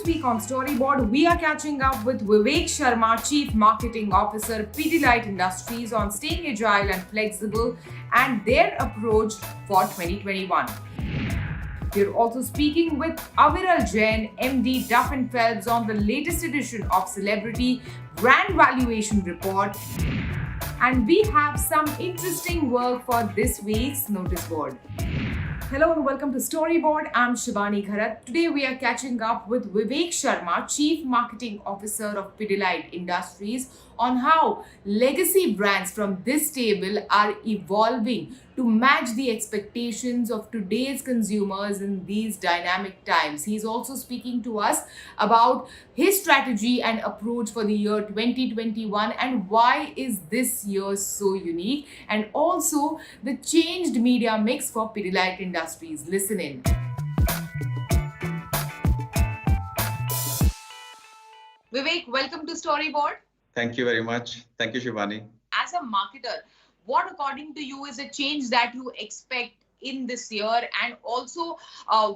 week on Storyboard, we are catching up with Vivek Sharma, Chief Marketing Officer, Pidilite Industries, on staying agile and flexible and their approach for 2021. We're also speaking with Aviral Jain, MD, Duff and Phelps, on the latest edition of Celebrity Brand Valuation Report. And we have some interesting work for this week's notice board. Hello and welcome to Storyboard. I'm Shivani Gharat. Today we are catching up with Vivek Sharma, Chief Marketing Officer of Pidilite Industries, on how legacy brands from this stable are evolving to match the expectations of today's consumers in these dynamic times. He's also speaking to us about his strategy and approach for the year 2021 and why is this year so unique, and also the changed media mix for Pidilite Industries. Listen in. Vivek, welcome to Storyboard. Thank you very much. Thank you, Shivani. As a marketer, what according to you is a change that you expect in this year, and also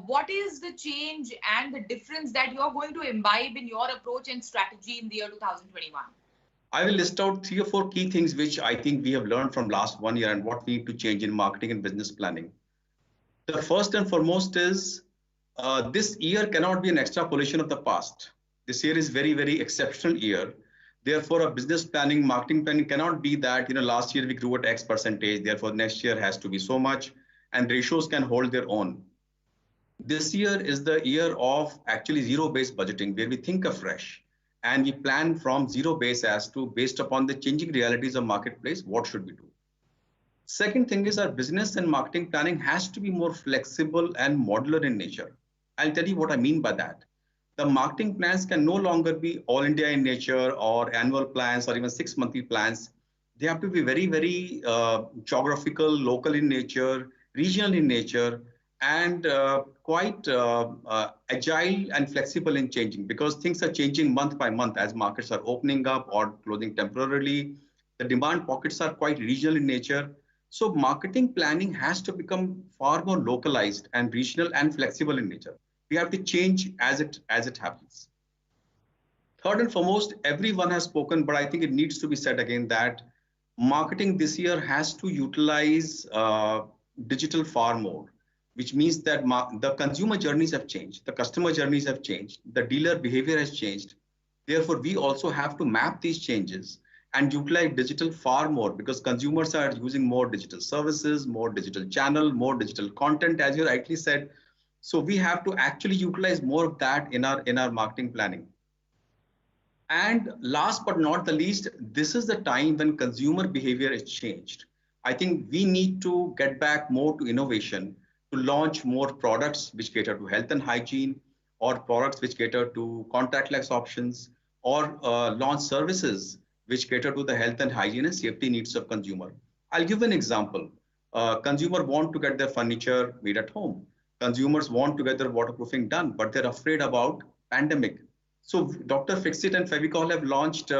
what is the change and the difference that you're going to imbibe in your approach and strategy in the year 2021? I will list out 3 or 4 key things which I think we have learned from last 1 year and what we need to change in marketing and business planning. The first and foremost is this year cannot be an extrapolation of the past. This year is very, very exceptional year. Therefore, a business planning, marketing planning cannot be that, last year we grew at X percentage, therefore next year has to be so much, and ratios can hold their own. This year is the year of actually zero-based budgeting, where we think afresh and we plan from zero base as to, based upon the changing realities of marketplace, what should we do? Second thing is our business and marketing planning has to be more flexible and modular in nature. I'll tell you what I mean by that. The marketing plans can no longer be all India in nature or annual plans or even 6-monthly plans. They have to be very, very geographical, local in nature, regional in nature, and quite agile and flexible in changing, because things are changing month by month as markets are opening up or closing temporarily. The demand pockets are quite regional in nature. So marketing planning has to become far more localized and regional and flexible in nature. We have to change as it happens. Third and foremost, everyone has spoken, but I think it needs to be said again that marketing this year has to utilize digital far more, which means that the consumer journeys have changed, the customer journeys have changed, the dealer behavior has changed. Therefore, we also have to map these changes and utilize digital far more, because consumers are using more digital services, more digital channel, more digital content, as you rightly said. So we have to actually utilize more of that in our marketing planning. And last but not the least, this is the time when consumer behavior is changed. I think we need to get back more to innovation, to launch more products which cater to health and hygiene, or products which cater to contactless options, or launch services which cater to the health and hygiene and safety needs of consumer. I'll give an example. Consumer want to get their furniture made at home. Consumers want to get their waterproofing done, but they're afraid about pandemic. So Dr. Fixit and Fevicol have launched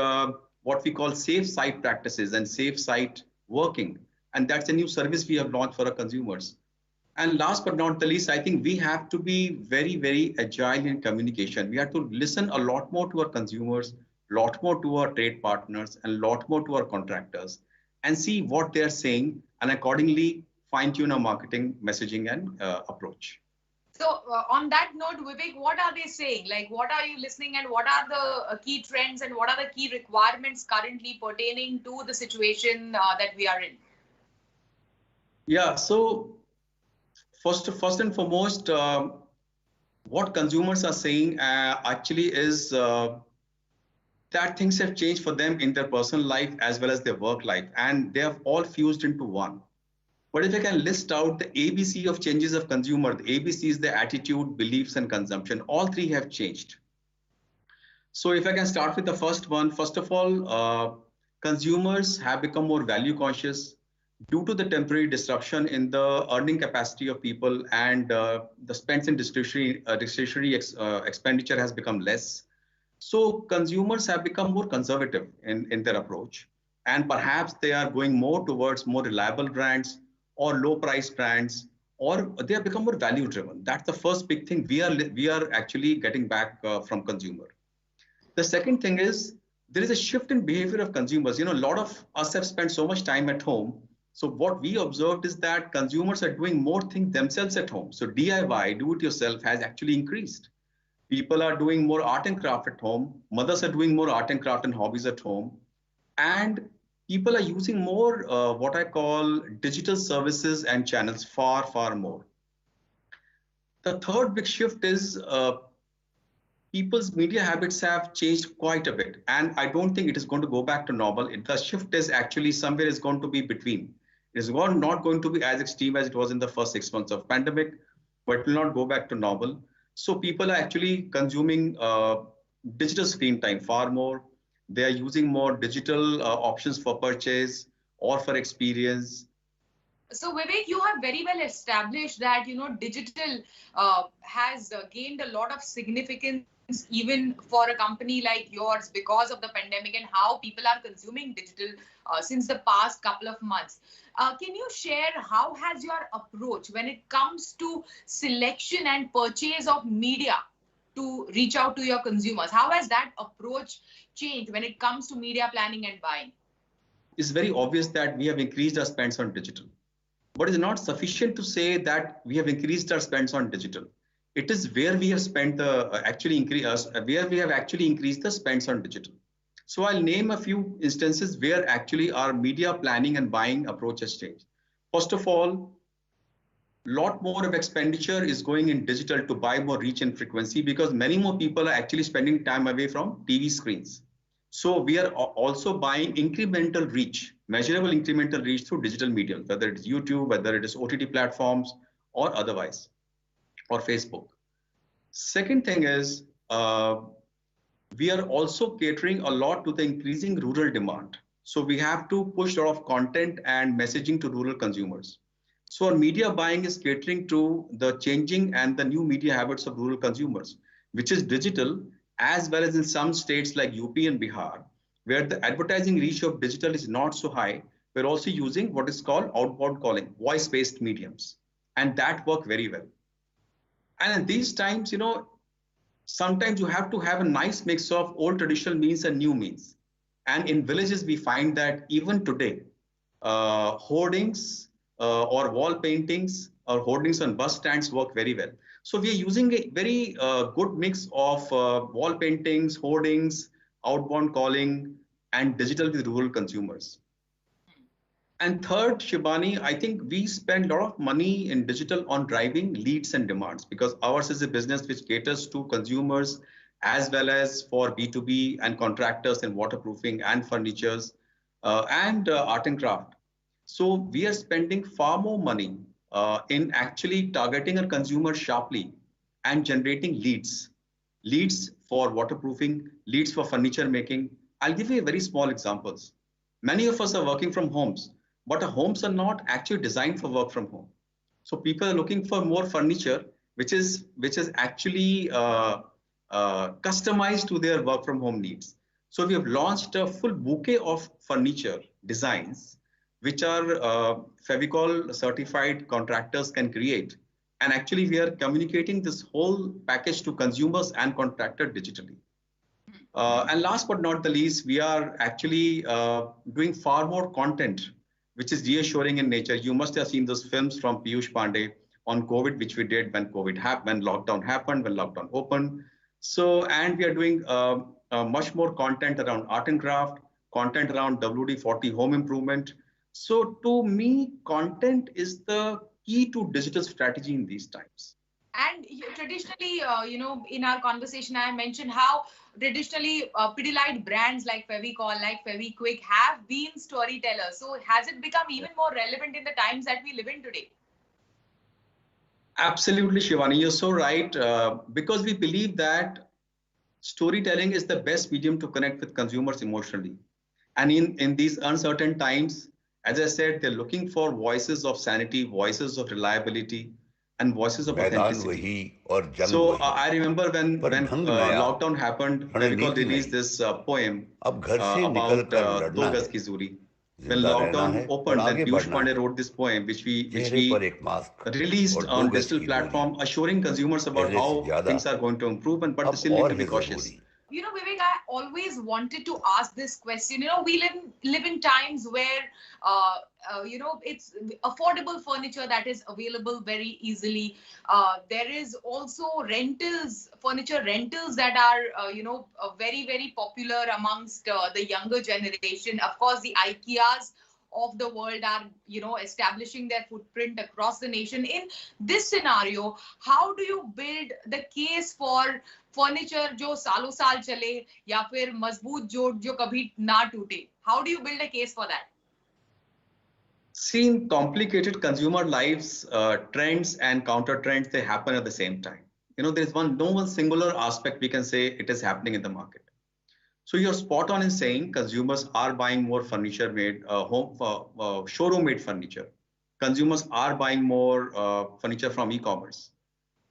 what we call safe site practices and safe site working. And that's a new service we have launched for our consumers. And last but not the least, I think we have to be very, very agile in communication. We have to listen a lot more to our consumers, a lot more to our trade partners, and a lot more to our contractors, and see what they're saying, and accordingly fine-tune our marketing, messaging, and approach. So on that note, Vivek, what are they saying? Like, what are you listening, and what are the key trends, and what are the key requirements currently pertaining to the situation that we are in? Yeah, so first and foremost, what consumers are saying actually is that things have changed for them in their personal life as well as their work life, and they have all fused into one. But if I can list out the ABC of changes of consumer, the ABC is the attitude, beliefs, and consumption. All 3 have changed. So if I can start with the first one, first of all, consumers have become more value conscious due to the temporary disruption in the earning capacity of people, and the spends in discretionary expenditure has become less. So consumers have become more conservative in their approach, and perhaps they are going more towards more reliable brands or low price brands or they have become more value driven. That's the first big thing we are actually getting back from consumer. The second thing is there is a shift in behavior of consumers. A lot of us have spent so much time at home. So what we observed is that consumers are doing more things themselves at home. So DIY, do it yourself, has actually increased. People are doing more art and craft at home. Mothers are doing more art and craft and hobbies at home. And people are using more what I call digital services and channels far, far more. The third big shift is people's media habits have changed quite a bit. And I don't think it is going to go back to normal. The shift is actually somewhere is going to be between. It is not going to be as extreme as it was in the first 6 months of pandemic, but it will not go back to normal. So people are actually consuming digital screen time far more. They are using more digital options for purchase or for experience. So Vivek, you have very well established that digital has gained a lot of significance even for a company like yours because of the pandemic and how people are consuming digital since the past couple of months. Can you share how has your approach when it comes to selection and purchase of media to reach out to your consumers? How has that approach changed when it comes to media planning and buying? It's very obvious that we have increased our spends on digital. But it's not sufficient to say that we have increased our spends on digital. It is where we have spent the where we have actually increased the spends on digital. So I'll name a few instances where actually our media planning and buying approach has changed. First of all, lot more of expenditure is going in digital to buy more reach and frequency because many more people are actually spending time away from TV screens. So we are also buying incremental reach, measurable incremental reach through digital media, whether it is YouTube, whether it is OTT platforms or otherwise, or Facebook. Second thing is we are also catering a lot to the increasing rural demand. So we have to push a lot of content and messaging to rural consumers. So our media buying is catering to the changing and the new media habits of rural consumers, which is digital, as well as in some states like UP and Bihar, where the advertising reach of digital is not so high. We're also using what is called outbound calling, voice-based mediums, and that work very well. And in these times, sometimes you have to have a nice mix of old traditional means and new means. And in villages, we find that even today, hoardings or wall paintings or hoardings on bus stands work very well. So we are using a very good mix of wall paintings, hoardings, outbound calling, and digital with rural consumers. And third, Shibani, I think we spend a lot of money in digital on driving leads and demands because ours is a business which caters to consumers as well as for B2B and contractors in waterproofing and furnitures and art and craft. So we are spending far more money in actually targeting a consumer sharply and generating leads for waterproofing, leads for furniture making. I'll give you a very small examples. Many of us are working from homes, but our homes are not actually designed for work from home. So people are looking for more furniture, which is actually customized to their work from home needs. So we have launched a full bouquet of furniture designs, which are Fevicol certified contractors can create. And actually we are communicating this whole package to consumers and contractors digitally. And last but not the least, we are actually doing far more content, which is reassuring in nature. You must have seen those films from Piyush Pandey on COVID, which we did when when lockdown happened, when lockdown opened. So, and we are doing much more content around art and craft, content around WD-40 home improvement. So to me, content is the key to digital strategy in these times. And traditionally, in our conversation, I mentioned how traditionally Pidilite brands like Fevicol, like Fevikwik have been storytellers. So has it become even more relevant in the times that we live in today? Absolutely, Shivani, you're so right. Because we believe that storytelling is the best medium to connect with consumers emotionally. And in these uncertain times, as I said, they're looking for voices of sanity, voices of reliability, and voices of authenticity. So I remember when lockdown happened, Fevicol released this poem about Do Gaz Ki Zuri. When जिंदा रहना lockdown है और opened, then आगे Piyush बढ़ना Pandey है। wrote this poem, which चेहरे पर we एक मास्क released और 2 on गज digital की दूरी, platform, assuring consumers about पहले से how ज्यादा things are going to improve, and but they अब still need और to be है cautious. जरूरी। Vivek, I always wanted to ask this question. We live in times where it's affordable furniture that is available very easily. There is also rentals, furniture rentals that are very very popular amongst the younger generation. Of course, the IKEAs of the world are establishing their footprint across the nation. In this scenario, how do you build the case for furniture जो सालों साल चले या फिर मजबूत जोड़ जो कभी ना टूटे? How do you build a case for that? Seeing complicated consumer lives, trends and counter trends, they happen at the same time. There is no one singular aspect we can say it is happening in the market. So you're spot on in saying consumers are buying more furniture made, showroom made furniture. Consumers are buying more furniture from e-commerce,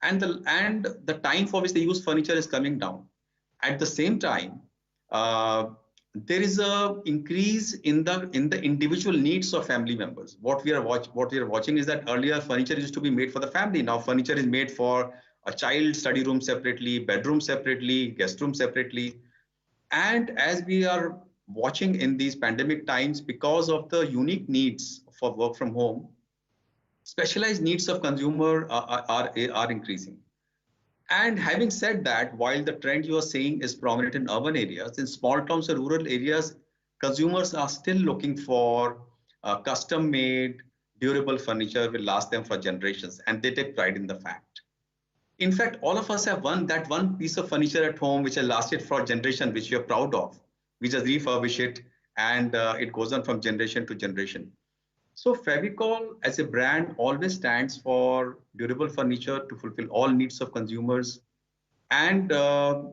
and the time for which they use furniture is coming down. At the same time, uh, there is a increase in the individual needs of family members. What we are watching is that earlier furniture used to be made for the family. Now furniture is made for a child study room separately, bedroom separately, guest room separately. And as we are watching in these pandemic times, because of the unique needs for work from home, specialized needs of consumer are increasing. And having said that, while the trend you are saying is prominent in urban areas, in small towns or rural areas, consumers are still looking for custom made, durable furniture will last them for generations, and they take pride in the fact. In fact, all of us have one piece of furniture at home which has lasted for a generation, which we are proud of. We just refurbish it, and it goes on from generation to generation. So Fevicol as a brand always stands for durable furniture to fulfill all needs of consumers. And as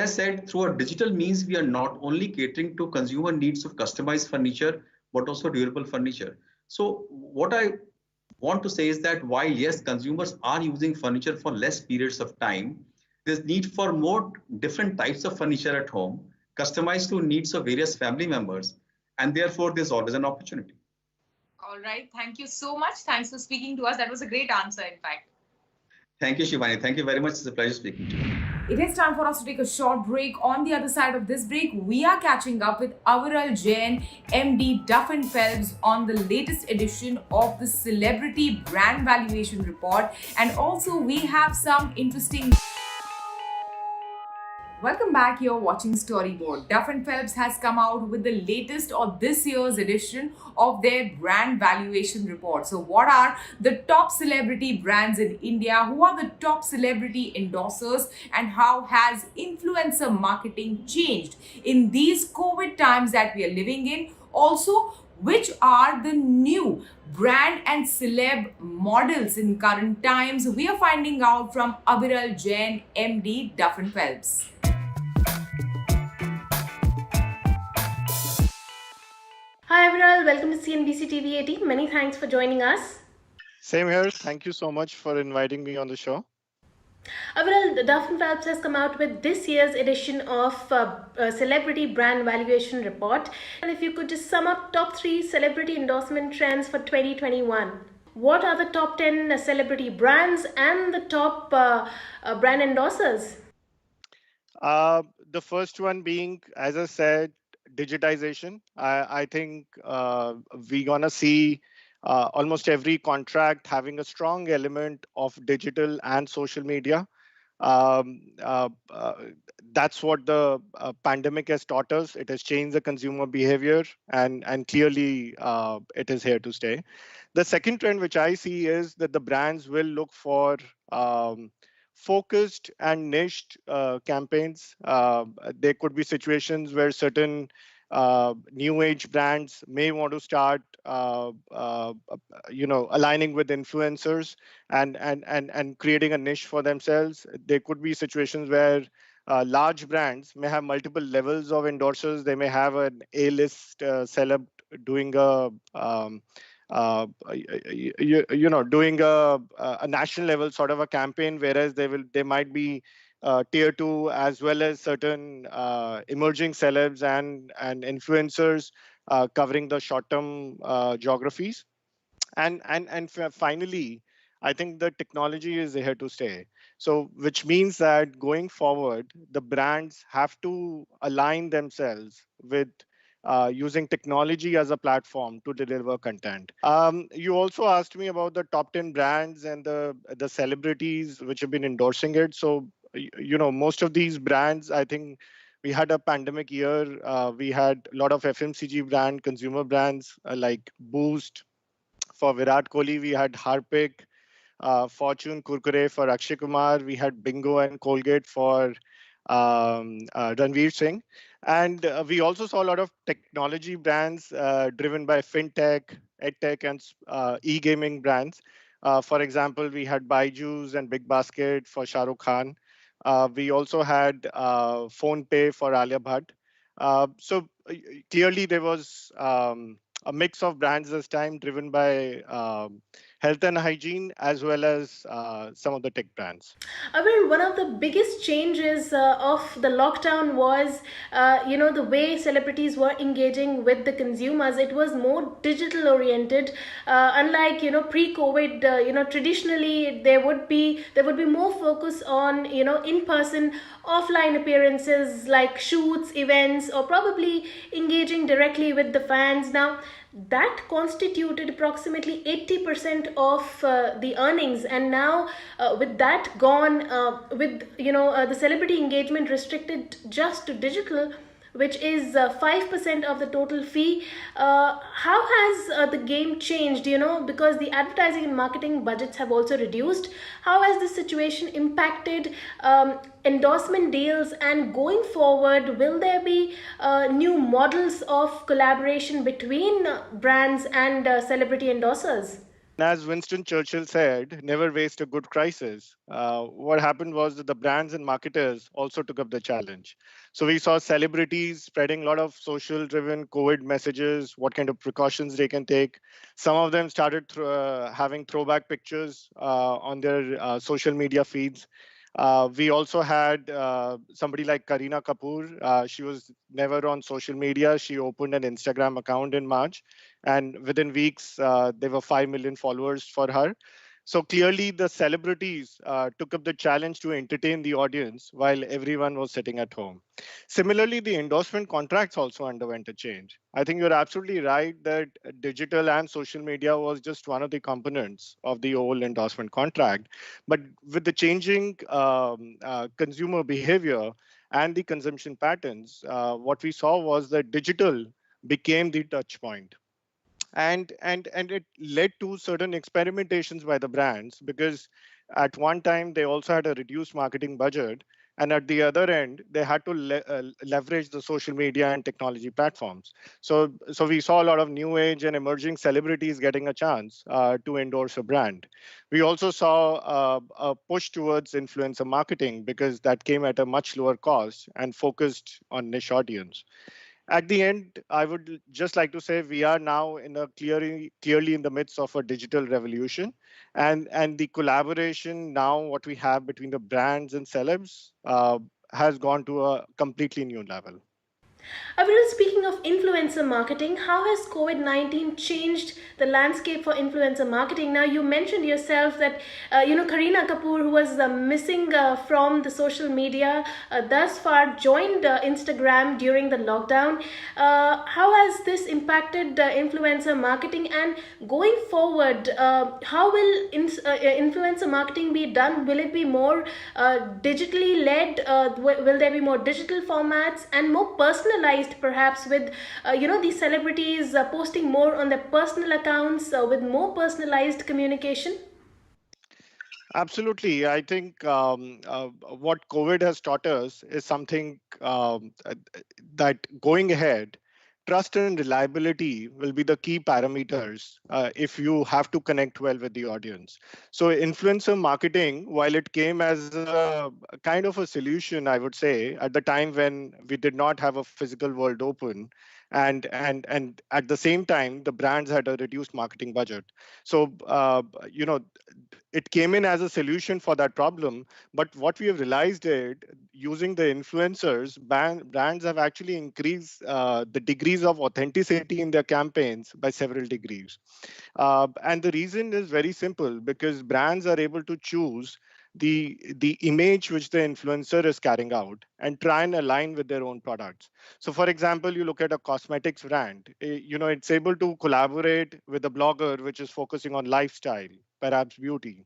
I said, through our digital means, we are not only catering to consumer needs of customized furniture, but also durable furniture. So what I want to say is that while yes, consumers are using furniture for less periods of time, there's need for more different types of furniture at home, customized to needs of various family members, and therefore there's always an opportunity. All right. Thank you so much. Thanks for speaking to us. That was a great answer, in fact. Thank you, Shivani. Thank you very much. It's a pleasure speaking to you. It is time for us to take a short break. On the other side of this break, we are catching up with Aviral Jain, MD Duff and Phelps, on the latest edition of the Celebrity Brand Valuation Report. And also, we have some interesting. Welcome back. You're watching Storyboard. Duff and Phelps has come out with the latest or this year's edition of their brand valuation report. So, what are the top celebrity brands in India? Who are the top celebrity endorsers? And how has influencer marketing changed in these COVID times that we are living in? Also, which are the new brand and celeb models in current times? We are finding out from Aviral Jain, MD Duff and Phelps. Hi everyone, welcome to CNBC TV 18. Many thanks for joining us. Same here. Thank you so much for inviting me on the show. Aviral, Duff and Phelps has come out with this year's edition of Celebrity Brand Valuation Report. And if you could just sum up top 3 celebrity endorsement trends for 2021. What are the top 10 celebrity brands and the top brand endorsers? The first one being, as I said, digitization. I think we're gonna see almost every contract having a strong element of digital and social media. Um, uh, uh, that's what the pandemic has taught us. It has changed the consumer behavior, and clearly it is here to stay. The second trend which I see is that the brands will look for focused and niched campaigns. There could be situations where certain new age brands may want to start, aligning with influencers and creating a niche for themselves. There could be situations where large brands may have multiple levels of endorsers. They may have an A-list celeb doing a doing a national level sort of a campaign, whereas they might be tier 2, as well as certain emerging celebs and influencers covering the short-term geographies. And finally, I think the technology is here to stay. So which means that going forward, the brands have to align themselves with using technology as a platform to deliver content. You also asked me about the top 10 brands and the celebrities which have been endorsing it. So most of these brands, I think we had a pandemic year. We had a lot of FMCG brand, consumer brands like Boost. For Virat Kohli, we had Harpic, Fortune Kurkure for Akshay Kumar. We had Bingo and Colgate for Ranveer Singh. And we also saw a lot of technology brands driven by fintech, edtech, and e-gaming brands. For example, we had Byju's and Big Basket for Shah Rukh Khan. We also had PhonePe for Alia Bhatt. So clearly there was a mix of brands this time driven by health and hygiene as well as some of the tech brands. Well, one of the biggest changes of the lockdown was, the way celebrities were engaging with the consumers. It was more digital oriented. Unlike pre-COVID, traditionally there would be more focus on in-person, offline appearances like shoots, events, or probably engaging directly with the fans. Now, that constituted approximately 80% of the earnings, and now with that gone, with the celebrity engagement restricted just to digital, which is 5% of the total fee. How has the game changed? Because the advertising and marketing budgets have also reduced. How has this situation impacted endorsement deals? And going forward, will there be new models of collaboration between brands and celebrity endorsers? As Winston Churchill said, never waste a good crisis. What happened was that the brands and marketers also took up the challenge. So we saw celebrities spreading a lot of social driven COVID messages, what kind of precautions they can take. Some of them started having throwback pictures on their social media feeds. We also had somebody like Kareena Kapoor. She was never on social media. She opened an Instagram account in March, and within weeks, there were 5 million followers for her. So clearly, the celebrities took up the challenge to entertain the audience while everyone was sitting at home. Similarly, the endorsement contracts also underwent a change. I think you're absolutely right that digital and social media was just one of the components of the whole endorsement contract. But with the changing consumer behavior and the consumption patterns, what we saw was that digital became the touch point. And it led to certain experimentations by the brands, because at one time they also had a reduced marketing budget, and at the other end they had to leverage the social media and technology platforms. So we saw a lot of new age and emerging celebrities getting a chance to endorse a brand. We also saw a push towards influencer marketing, because that came at a much lower cost and focused on niche audience. At the end, I would just like to say we are now in a clearly in the midst of a digital revolution, and the collaboration now what we have between the brands and celebs has gone to a completely new level. Avril, speaking of influencer marketing, how has COVID-19 changed the landscape for influencer marketing? Now, you mentioned yourself that, Kareena Kapoor, who was missing from the social media thus far, joined Instagram during the lockdown. How has this impacted influencer marketing? And going forward, how will influencer marketing be done? Will it be more digitally led? Will there be more digital formats and more personalized, perhaps, with these celebrities posting more on their personal accounts with more personalized communication? Absolutely. I think what COVID has taught us is something that going ahead, trust and reliability will be the key parameters if you have to connect well with the audience. So influencer marketing, while it came as a kind of a solution, I would say, at the time when we did not have a physical world open, and at the same time, the brands had a reduced marketing budget. So it came in as a solution for that problem. But what we have realized is, using the influencers, brands have actually increased the degrees of authenticity in their campaigns by several degrees. And the reason is very simple, because brands are able to choose the image which the influencer is carrying out and try and align with their own products. So for example, you look at a cosmetics brand, it's able to collaborate with a blogger which is focusing on lifestyle, perhaps beauty.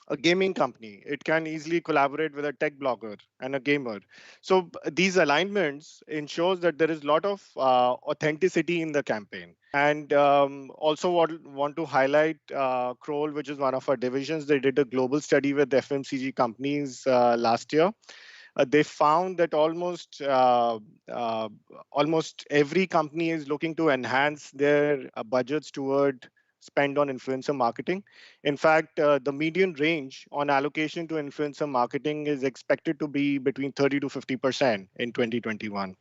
A gaming company, it can easily collaborate with a tech blogger and a gamer. So these alignments ensures that there is a lot of authenticity in the campaign. And also want to highlight Kroll, which is one of our divisions. They did a global study with FMCG companies last year. They found that almost every company is looking to enhance their budgets toward spend on influencer marketing. In fact, the median range on allocation to influencer marketing is expected to be between 30 to 50% in 2021.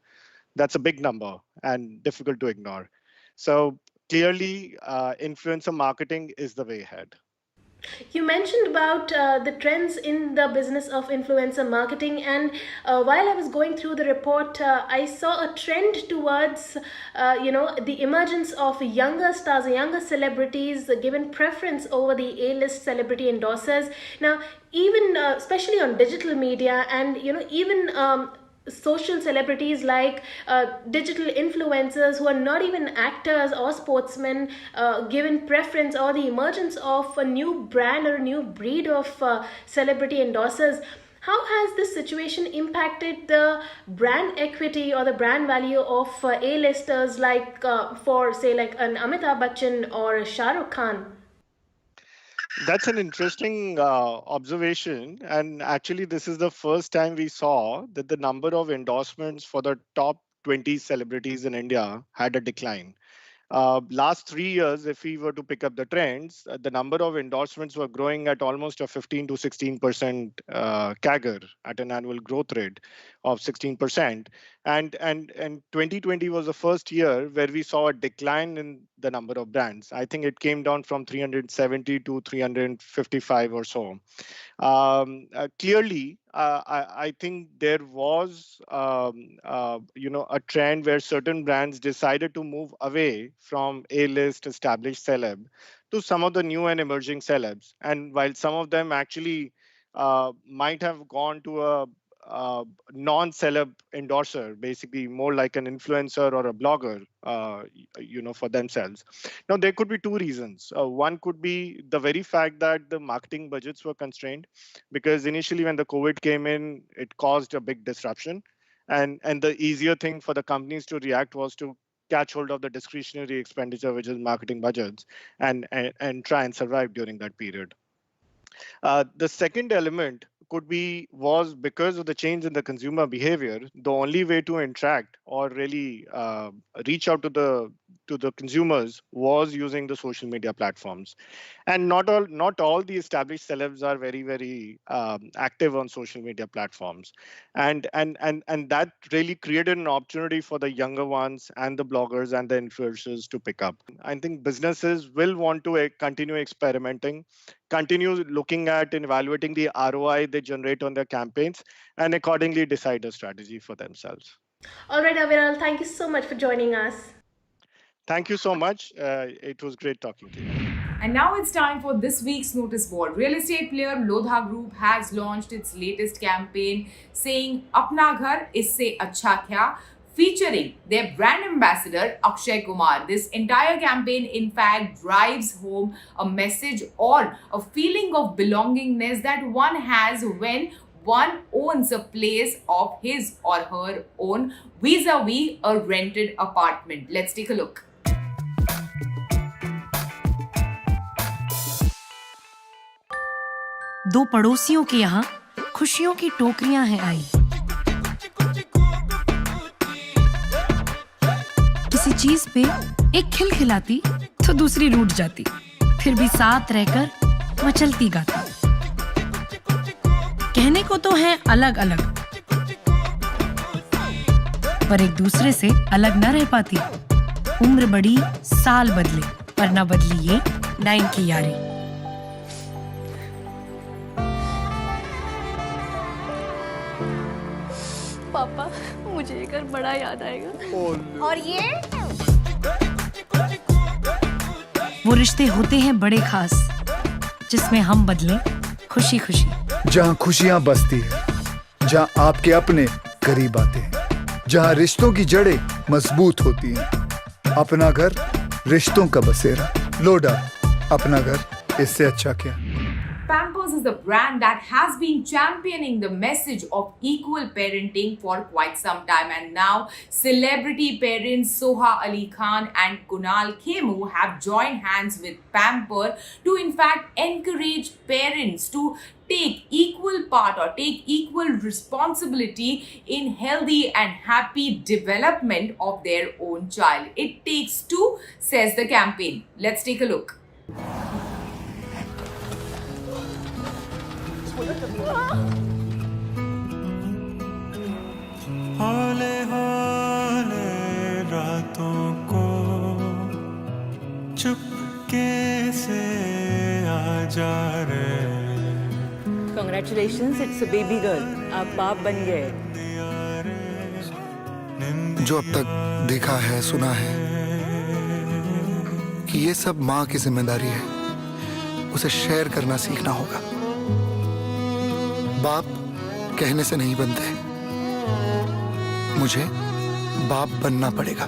That's a big number and difficult to ignore. So clearly, influencer marketing is the way ahead. You mentioned about the trends in the business of influencer marketing, and while I was going through the report, I saw a trend towards, the emergence of younger stars, younger celebrities given preference over the A-list celebrity endorsers. Now, even especially on digital media, and even social celebrities like digital influencers who are not even actors or sportsmen given preference, or the emergence of a new brand or a new breed of celebrity endorsers. How has this situation impacted the brand equity or the brand value of A-listers like for say like an Amitabh Bachchan or Shah Rukh Khan? That's an interesting observation. And actually, this is the first time we saw that the number of endorsements for the top 20 celebrities in India had a decline. Last 3 years, if we were to pick up the trends, the number of endorsements were growing at almost a 15 to 16% CAGR at an annual growth rate of 16%. And 2020 was the first year where we saw a decline in the number of brands. I think it came down from 370 to 355 or so. Clearly, I think there was, a trend where certain brands decided to move away from A-list established celeb to some of the new and emerging celebs. And while some of them actually might have gone to a non-celeb endorser, basically more like an influencer or a blogger, for themselves. Now, there could be two reasons. One could be the very fact that the marketing budgets were constrained, because initially when the COVID came in, it caused a big disruption. And the easier thing for the companies to react was to catch hold of the discretionary expenditure, which is marketing budgets, and try and survive during that period. The second element was because of the change in the consumer behavior. The only way to interact or really reach out to the consumers was using the social media platforms. And not all the established celebs are very, very active on social media platforms. And that really created an opportunity for the younger ones and the bloggers and the influencers to pick up. I think businesses will want to continue experimenting, continue looking at and evaluating the ROI they generate on their campaigns, and accordingly decide a strategy for themselves. All right, Aviral, thank you so much for joining us. Thank you so much. It was great talking to you. And now it's time for this week's notice board. Real estate player Lodha Group has launched its latest campaign saying Apna Ghar Isse Acha Kya, featuring their brand ambassador Akshay Kumar. This entire campaign, in fact, drives home a message or a feeling of belongingness that one has when one owns a place of his or her own vis-a-vis a rented apartment. Let's take a look. दो पड़ोसियों के यहाँ खुशियों की टोकरियां हैं आई। किसी चीज पे एक खिलखिलाती तो दूसरी रूठ जाती, फिर भी साथ रहकर मचलती गाती। कहने को तो है अलग अलग, पर एक दूसरे से अलग न रह पाती। उम्र बढ़ी, साल बदले, पर न बदली ये 9 की यारी। पापा, मुझे ये घर बड़ा याद आएगा। और ये वो रिश्ते होते हैं बड़े खास, जिसमें हम बदले खुशी खुशी। जहाँ खुशियाँ बसती है, जहाँ आपके अपने करीब आते हैं, जहाँ रिश्तों की जड़ें मजबूत होती हैं। अपना घर रिश्तों का बसेरा। लोडा, अपना घर इससे अच्छा क्या। Pampers is a brand that has been championing the message of equal parenting for quite some time, and now celebrity parents Soha Ali Khan and Kunal Khemu have joined hands with Pamper to in fact encourage parents to take equal part or take equal responsibility in healthy and happy development of their own child. It takes two, says the campaign. Let's take a look. हौले हौले रातों को चुपके से आ जा रे। Congratulations, it's a baby girl. आप बाप बन गए। जो अब तक देखा है, सुना है कि ये सब माँ की जिम्मेदारी है, उसे शेयर करना सीखना होगा। बाप कहने से नहीं बनते, मुझे बाप बनना पड़ेगा।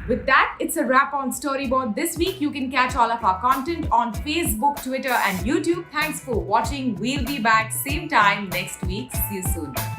With that, it's a wrap on Storyboard this week. You can catch all of our content on Facebook, Twitter, and YouTube. Thanks for watching. We'll be back same time next week. See you soon.